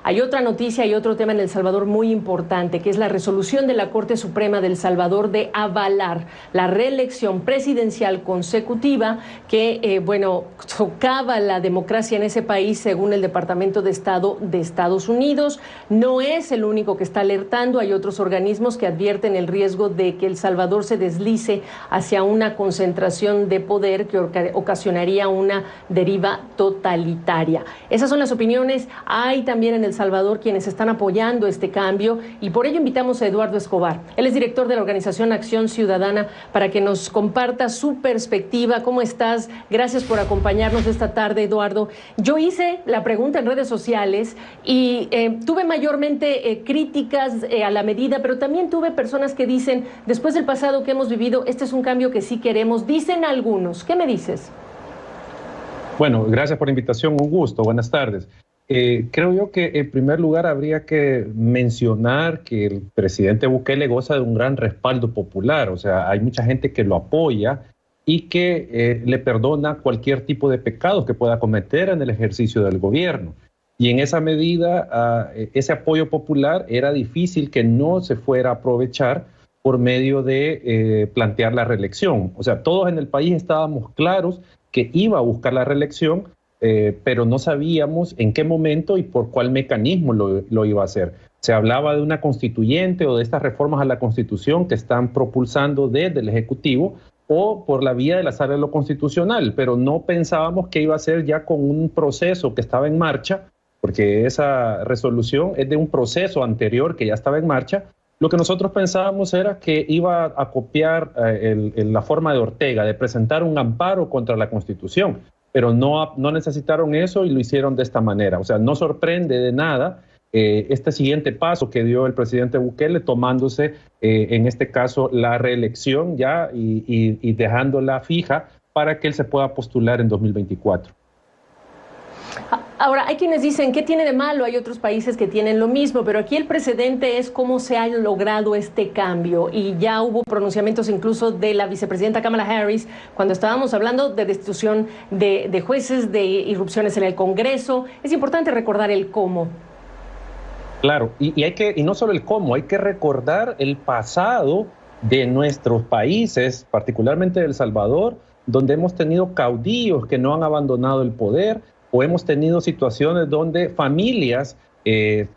hay otra noticia y otro tema en El Salvador muy importante, que es la resolución de la Corte Suprema de El Salvador de avalar la reelección presidencial consecutiva que, socava la democracia en ese país, según el Departamento de Estado de Estados Unidos. No es el único que está alertando, hay otros organismos que advierten el riesgo de que El Salvador se deslice hacia una concentración de poder que ocasionaría una deriva totalitaria. Esas son las opiniones. Hay también en El Salvador quienes están apoyando este cambio y por ello invitamos a Eduardo Escobar. Él es director de la organización Acción Ciudadana para que nos comparta su perspectiva. ¿Cómo estás? Gracias por acompañarnos esta tarde, Eduardo. Yo hice la pregunta en redes sociales y tuve mayormente críticas a la medida, pero también tuve personas que dicen, después del pasado que hemos vivido, este es un cambio que sí queremos. Dicen algunos. ¿Qué me dices? Bueno, gracias por la invitación, un gusto, buenas tardes. Creo yo que en primer lugar habría que mencionar que el presidente Bukele goza de un gran respaldo popular, o sea, hay mucha gente que lo apoya y que le perdona cualquier tipo de pecados que pueda cometer en el ejercicio del gobierno. Y en esa medida, ese apoyo popular era difícil que no se fuera a aprovechar por medio de plantear la reelección. O sea, todos en el país estábamos claros que iba a buscar la reelección, pero no sabíamos en qué momento y por cuál mecanismo lo iba a hacer. Se hablaba de una constituyente o de estas reformas a la Constitución que están propulsando desde el Ejecutivo o por la vía de la sala de lo constitucional, pero no pensábamos que iba a ser ya con un proceso que estaba en marcha, porque esa resolución es de un proceso anterior que ya estaba en marcha. Lo que nosotros pensábamos era que iba a copiar la forma de Ortega, de presentar un amparo contra la Constitución, pero no necesitaron eso y lo hicieron de esta manera. O sea, no sorprende de nada este siguiente paso que dio el presidente Bukele, tomándose en este caso la reelección ya y dejándola fija para que él se pueda postular en 2024. Ahora, hay quienes dicen, ¿qué tiene de malo? Hay otros países que tienen lo mismo, pero aquí el precedente es cómo se ha logrado este cambio. Y ya hubo pronunciamientos incluso de la vicepresidenta Kamala Harris cuando estábamos hablando de destitución de jueces, de irrupciones en el Congreso. Es importante recordar el cómo. Claro, y no solo el cómo, hay que recordar el pasado de nuestros países, particularmente de El Salvador, donde hemos tenido caudillos que no han abandonado el poder, o hemos tenido situaciones donde familias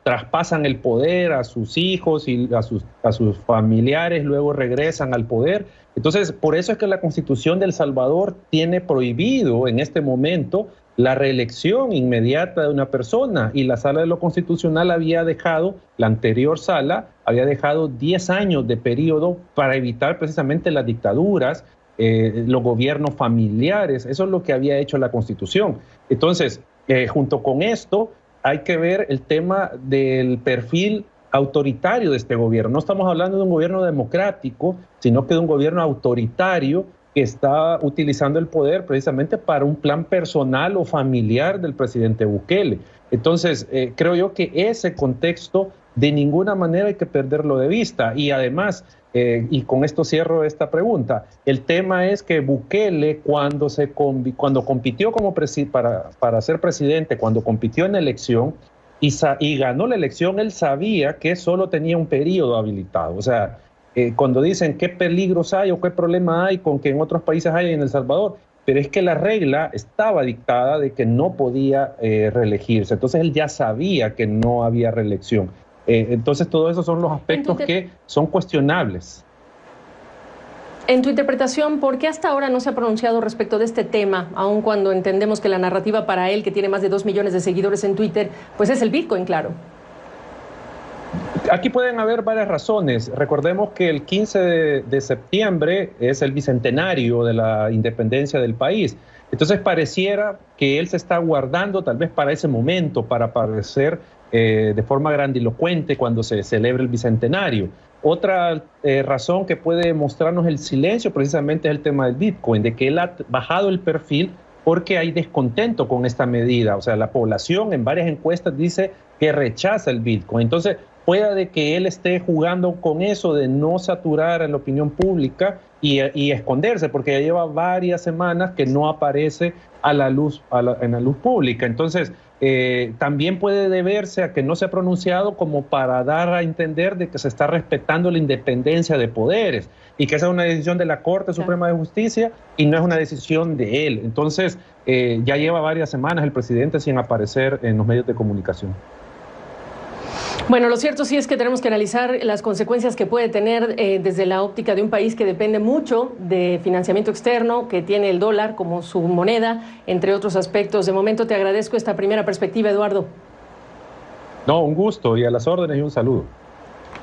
traspasan el poder a sus hijos y a sus familiares, luego regresan al poder. Entonces, por eso es que la Constitución de El Salvador tiene prohibido en este momento la reelección inmediata de una persona, y la Sala de lo Constitucional había dejado, la anterior sala, había dejado 10 años de periodo para evitar precisamente las dictaduras, los gobiernos familiares. Eso es lo que había hecho la Constitución. Entonces, junto con esto, hay que ver el tema del perfil autoritario de este gobierno. No estamos hablando de un gobierno democrático, sino que de un gobierno autoritario que está utilizando el poder precisamente para un plan personal o familiar del presidente Bukele. Entonces, creo yo que ese contexto de ninguna manera hay que perderlo de vista. Y además, y con esto cierro esta pregunta, el tema es que Bukele cuando compitió para ser presidente, cuando compitió en la elección y ganó la elección, él sabía que solo tenía un periodo habilitado. O sea, cuando dicen qué peligros hay o qué problema hay con que en otros países hay en El Salvador, pero es que la regla estaba dictada de que no podía reelegirse. Entonces él ya sabía que no había reelección. Entonces todos esos son los aspectos que son cuestionables. En tu interpretación, ¿por qué hasta ahora no se ha pronunciado respecto de este tema, aun cuando entendemos que la narrativa para él, que tiene más de 2 millones de seguidores en Twitter, pues es el Bitcoin, claro? Aquí pueden haber varias razones. Recordemos que el 15 de septiembre es el bicentenario de la independencia del país. Entonces pareciera que él se está guardando tal vez para ese momento, para aparecer de forma grandilocuente cuando se celebre el bicentenario. Otra razón que puede mostrarnos el silencio precisamente es el tema del Bitcoin, de que él ha bajado el perfil porque hay descontento con esta medida. O sea, la población en varias encuestas dice que rechaza el Bitcoin. Entonces, puede que él esté jugando con eso de no saturar a la opinión pública y esconderse, porque ya lleva varias semanas que no aparece a la luz, en la luz pública. Entonces, también puede deberse a que no se ha pronunciado como para dar a entender de que se está respetando la independencia de poderes y que esa es una decisión de la Corte Suprema de Justicia y no es una decisión de él. Entonces, ya lleva varias semanas el presidente sin aparecer en los medios de comunicación. Bueno, lo cierto sí es que tenemos que analizar las consecuencias que puede tener desde la óptica de un país que depende mucho de financiamiento externo, que tiene el dólar como su moneda, entre otros aspectos. De momento te agradezco esta primera perspectiva, Eduardo. No, un gusto y a las órdenes y un saludo.